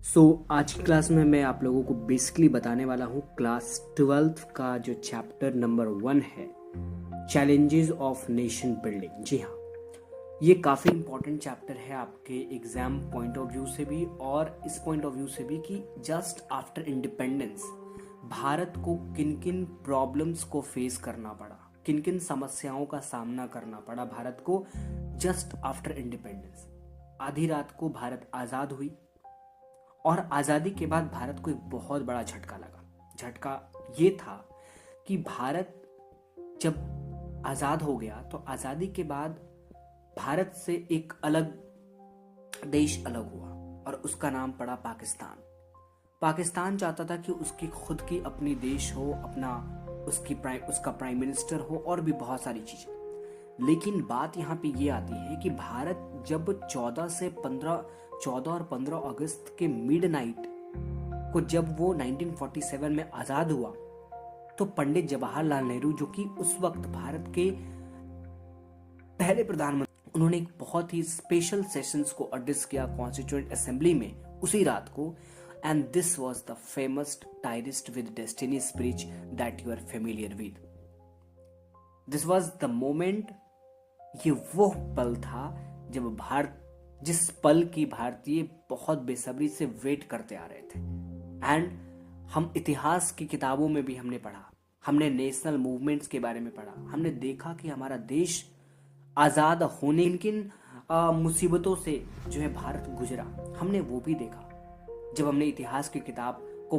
आज की क्लास में मैं आप लोगों को बेसिकली बताने वाला हूँ क्लास 12th का जो चैप्टर नंबर 1 है, चैलेंजेस ऑफ नेशन बिल्डिंग। जी हाँ, ये काफ़ी इंपॉर्टेंट चैप्टर है आपके एग्जाम पॉइंट ऑफ व्यू से भी और इस पॉइंट ऑफ व्यू से भी कि जस्ट आफ्टर इंडिपेंडेंस भारत को किन किन प्रॉब्लम्स को फेस करना पड़ा, किन किन समस्याओं का सामना करना पड़ा भारत को जस्ट आफ्टर इंडिपेंडेंस। आधी रात को भारत आज़ाद हुई और आज़ादी के बाद भारत को एक बहुत बड़ा झटका लगा। झटका ये था कि भारत जब आज़ाद हो गया तो आज़ादी के बाद भारत से एक अलग देश अलग हुआ और उसका नाम पड़ा पाकिस्तान। पाकिस्तान चाहता था कि उसकी खुद की अपनी देश हो, अपना उसका प्राइम मिनिस्टर हो और भी बहुत सारी चीज़ें। लेकिन बात यहाँ पे ये आती है कि भारत जब 14 और 15 अगस्त के मिडनाइट को जब वो 1947 में आज़ाद हुआ तो पंडित जवाहरलाल नेहरू, जो कि उस वक्त भारत के पहले प्रधानमंत्री, उन्होंने एक बहुत ही स्पेशल सेशंस को एड्रेस किया कॉन्स्टिट्यूएंट असेंबली में उसी रात को। And this was the famous tryst with destiny speech that you are familiar with. This was the moment, ये वो पल था जब जिस पल की भारतीय बहुत बेसब्री से वेट करते आ रहे थे। एंड हम इतिहास की किताबों में भी हमने पढ़ा, हमने नेशनल मूवमेंट्स के बारे में पढ़ा, हमने देखा कि हमारा देश आज़ाद होने किन मुसीबतों से जो है भारत गुजरा, हमने वो भी देखा जब हमने इतिहास की किताब को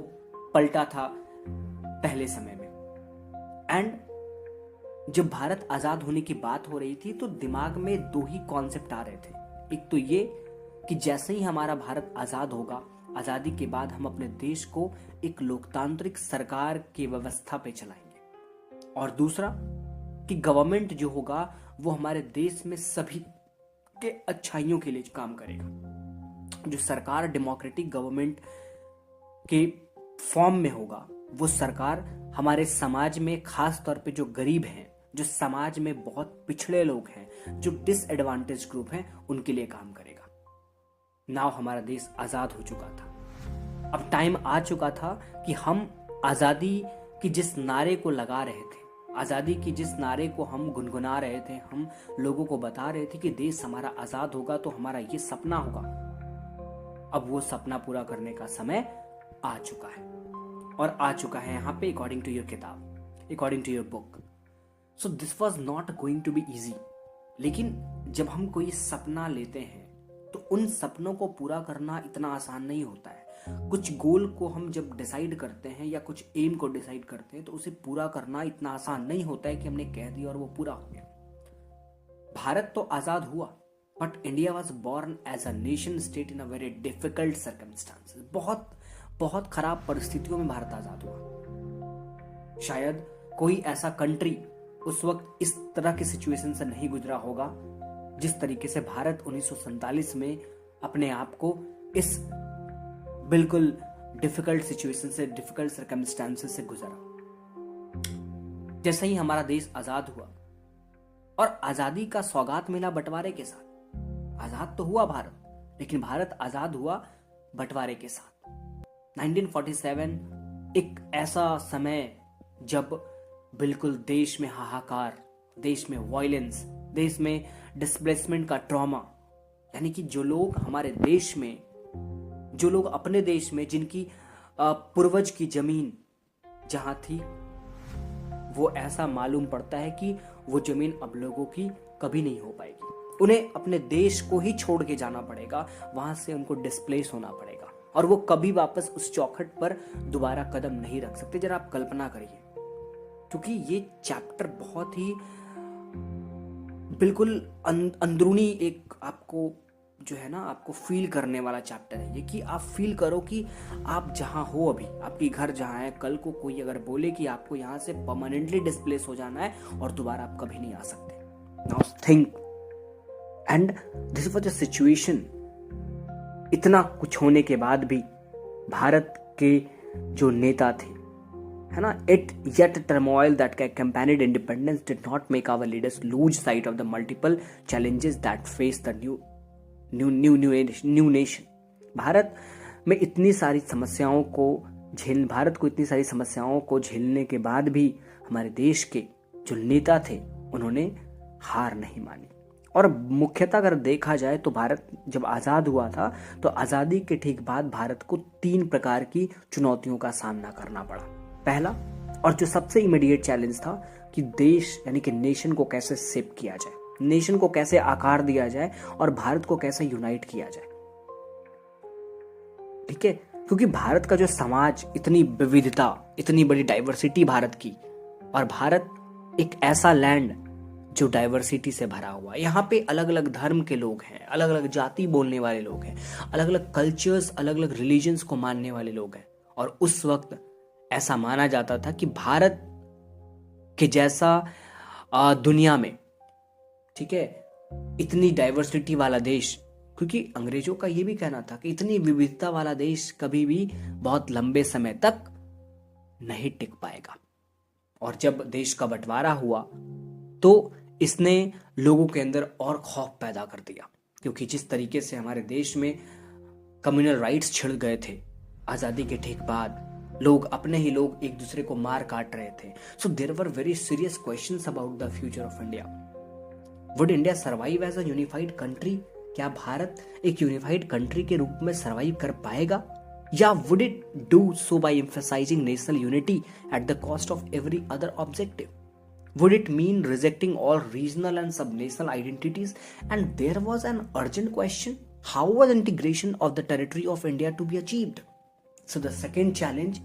पलटा था पहले समय में। एंड जब भारत आज़ाद होने की बात हो रही थी तो दिमाग में दो ही कॉन्सेप्ट आ रहे थे। एक तो ये कि जैसे ही हमारा भारत आज़ाद होगा, आज़ादी के बाद हम अपने देश को एक लोकतांत्रिक सरकार की व्यवस्था पे चलाएंगे, और दूसरा कि गवर्नमेंट जो होगा वो हमारे देश में सभी के अच्छाइयों के लिए काम करेगा। जो सरकार डेमोक्रेटिक गवर्नमेंट के फॉर्म में होगा वो सरकार हमारे समाज में खास तौर पे जो गरीब हैं, जो समाज में बहुत पिछड़े लोग हैं, जो डिसएडवांटेज ग्रुप हैं, उनके लिए काम करेगा। नाउ हमारा देश आज़ाद हो चुका था, अब टाइम आ चुका था कि हम आज़ादी की जिस नारे को लगा रहे थे, आज़ादी की जिस नारे को हम गुनगुना रहे थे, हम लोगों को बता रहे थे कि देश हमारा आज़ाद होगा तो हमारा ये सपना होगा, अब वो सपना पूरा करने का समय आ चुका है। और आ चुका है यहाँ पे अकॉर्डिंग टू योर किताब, according to your book. So this was not going to be easy. लेकिन जब हम कोई सपना लेते हैं तो उन सपनों को पूरा करना इतना आसान नहीं होता है। कुछ गोल को हम जब डिसाइड करते हैं या कुछ एम को डिसाइड करते हैं तो उसे पूरा करना इतना आसान नहीं होता है कि हमने कह दिया और वो पूरा हो गया। भारत तो आज़ाद हुआ, but India was born as a nation state in a very difficult circumstances. बहुत बहुत खराब परिस्थितियों में भारत आज़ाद हुआ। शायद कोई ऐसा कंट्री उस वक्त इस तरह की सिचुएशन से नहीं गुजरा होगा जिस तरीके से भारत 1947 में अपने आप को इस बिल्कुल डिफिकल्ट सिचुएशन से, डिफिकल्ट सर्कमस्टांसेस से गुजरा। जैसे ही हमारा देश आज़ाद हुआ और आज़ादी का सौगात मिला बंटवारे के साथ। आज़ाद तो हुआ भारत, लेकिन भारत आज़ाद हुआ बंटवारे के साथ। 1947 एक ऐसा समय जब बिल्कुल देश में हाहाकार, देश में वायलेंस, देश में डिस्प्लेसमेंट का ट्रॉमा, यानी कि जो लोग हमारे देश में, जो लोग अपने देश में जिनकी पूर्वज की जमीन जहां थी, वो ऐसा मालूम पड़ता है कि वो जमीन अब लोगों की कभी नहीं हो पाएगी। उन्हें अपने देश को ही छोड़ के जाना पड़ेगा, वहां से उनको डिस्प्लेस होना पड़ेगा और वो कभी वापस उस चौखट पर दोबारा कदम नहीं रख सकते। जरा आप कल्पना करिए, क्योंकि ये चैप्टर बहुत ही बिल्कुल अंदरूनी एक आपको जो है ना, आपको फील करने वाला चैप्टर है ये, कि आप फील करो कि आप जहां हो अभी, आपकी घर जहां है, कल को कोई अगर बोले कि आपको यहां से परमानेंटली डिस्प्लेस हो जाना है और दोबारा आप कभी नहीं आ सकते। Now think, and this was the situation. इतना कुछ होने के बाद भी भारत के जो नेता थे, है ना, it yet turmoil that accompanied independence did not make our leaders lose sight of the multiple challenges that face the new nation. Bharat में भारत को इतनी सारी समस्याओं को झेलने के बाद भी हमारे देश के जो नेता थे उन्होंने हार नहीं मानी। और मुख्यतः अगर देखा जाए तो भारत जब आज़ाद हुआ था तो आज़ादी के ठीक बाद भारत को 3 प्रकार की चुनौतियों का सामना करना पड़ा। पहला और जो सबसे इमीडिएट चैलेंज था कि देश यानी कि नेशन को कैसे शेप किया जाए, नेशन को कैसे आकार दिया जाए और भारत को कैसे यूनाइट किया जाए। ठीक है, क्योंकि भारत का जो समाज, इतनी विविधता, इतनी बड़ी डाइवर्सिटी भारत की, और भारत एक ऐसा लैंड जो डाइवर्सिटी से भरा हुआ है। यहाँ पे अलग अलग धर्म के लोग हैं, अलग अलग जाति बोलने वाले लोग हैं, अलग अलग कल्चर्स, अलग अलग रिलीजन्स को मानने वाले लोग हैं। और उस वक्त ऐसा माना जाता था कि भारत के जैसा दुनिया में, ठीक है, इतनी डाइवर्सिटी वाला देश, क्योंकि अंग्रेजों का ये भी कहना था कि इतनी विविधता वाला देश कभी भी बहुत लंबे समय तक नहीं टिक पाएगा। और जब देश का बंटवारा हुआ तो इसने लोगों के अंदर और खौफ पैदा कर दिया, क्योंकि जिस तरीके से हमारे देश में कम्युनल राइट्स छिड़ गए थे आज़ादी के ठीक बाद, लोग अपने ही लोग एक दूसरे को मार काट रहे थे। So there were very serious questions about the future of India. Would India survive as a unified country? क्या भारत एक यूनिफाइड कंट्री के रूप में सर्वाइव कर पाएगा, या would it do so by emphasizing national unity at the cost of every other objective? Would it mean rejecting all regional and subnational identities? And there was an urgent question: how was integration of the territory of India to be achieved? So the second challenge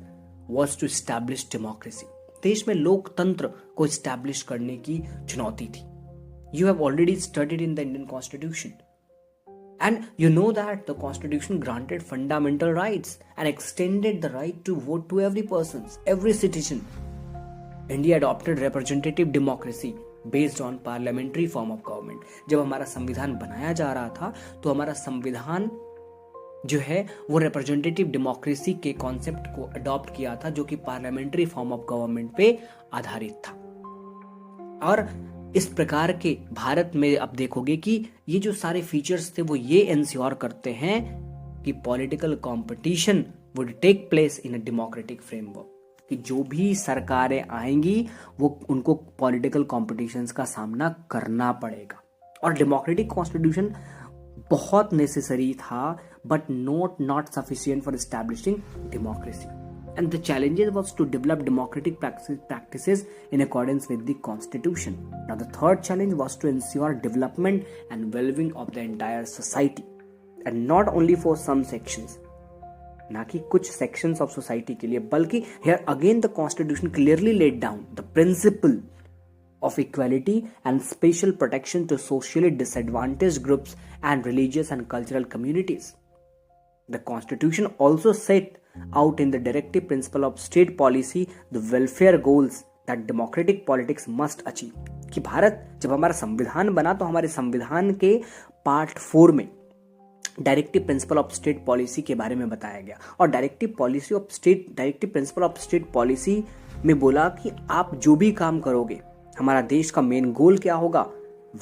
was to establish democracy. देश में लोकतंत्र को establish करने की चुनौती थी। You have already studied in the Indian Constitution, and you know that the Constitution granted fundamental rights and extended the right to vote to every person, every citizen. India adopted representative democracy based on parliamentary form of government. जब हमारा संविधान बनाया जा रहा था तो हमारा संविधान जो है वो रिप्रेजेंटेटिव डेमोक्रेसी के कॉन्सेप्ट को अडॉप्ट किया था, जो कि पार्लियामेंट्री फॉर्म ऑफ गवर्नमेंट पे आधारित था। और इस प्रकार के भारत में आप देखोगे कि ये जो सारे फीचर्स थे वो ये इंश्योर करते हैं कि political competition would take place in a democratic framework, कि जो भी सरकारें आएंगी वो उनको पॉलिटिकल कॉम्पिटिशन्स का सामना करना पड़ेगा। और डेमोक्रेटिक कॉन्स्टिट्यूशन बहुत नेसेसरी था, but not sufficient for establishing democracy. And the challenges was to develop democratic practices in accordance with the constitution. Now the third challenge was to ensure development and wellbeing of the entire society, and not only for some sections, ना कि कुछ sections of society के लिए, बल्कि here again the constitution clearly laid down the principle of equality and special protection to socially disadvantaged groups and religious and cultural communities. The constitution also set out in the directive principle of state policy the welfare goals that democratic politics must achieve. कि भारत जब हमारा संविधान बना तो हमारे संविधान के part 4 में directive principle of state policy के बारे में बताया गया। और directive principle of state policy में बोला कि आप जो भी काम करोगे, हमारा देश का मेन गोल क्या होगा?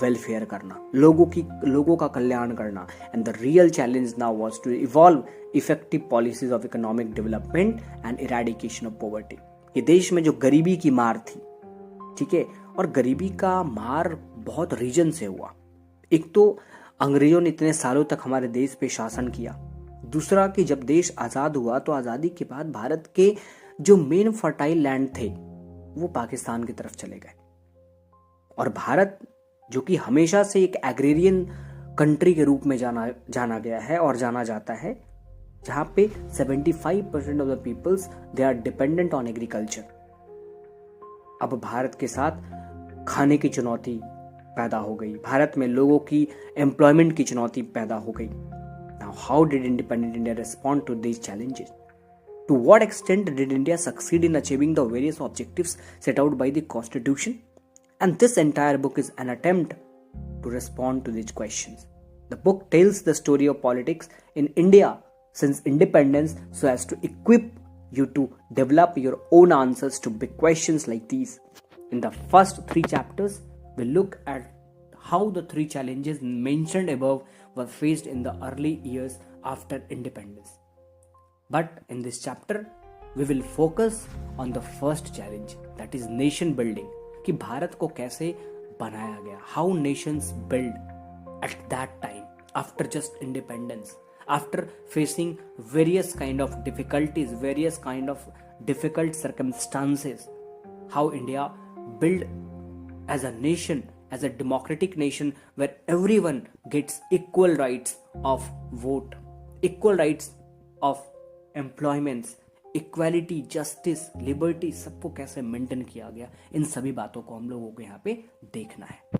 वेलफेयर करना, लोगों का कल्याण करना। And the real challenge now was to evolve effective policies of economic development and eradication of poverty. ये देश में जो गरीबी की मार थी, ठीक है, और गरीबी का मार बहुत रीजन से हुआ। एक तो अंग्रेजों ने इतने सालों तक हमारे देश पे शासन किया, दूसरा कि जब देश आज़ाद हुआ तो आज़ादी के बाद भारत के जो मेन फर्टाइल लैंड थे वो पाकिस्तान की तरफ चले गए। और भारत जो कि हमेशा से एक एग्रेरियन कंट्री के रूप में जाना गया है और जाना जाता है, जहां पे 75% of the peoples they are dependent on agriculture. अब भारत के साथ खाने की चुनौती पैदा हो गई, भारत में लोगों की एम्प्लॉयमेंट की चुनौती पैदा हो गई। Now how did independent India respond to these challenges? To what extent did India succeed in achieving the various objectives set out by the constitution? And this entire book is an attempt to respond to these questions. The book tells the story of politics in India since independence so as to equip you to develop your own answers to big questions like these. In the first 3 chapters, we look at how the 3 challenges mentioned above were faced in the early years after independence. But in this chapter, we will focus on the first challenge, that is nation building. कि भारत को कैसे बनाया गया, how nations built at that time after just independence, after facing various kind of difficulties, various kind of difficult circumstances, how India built as a nation, as a democratic nation where everyone gets equal rights of vote, equal rights of employments, equality, justice, liberty, सबको कैसे maintain किया गया, इन सभी बातों को हम लोगों को यहाँ पे देखना है.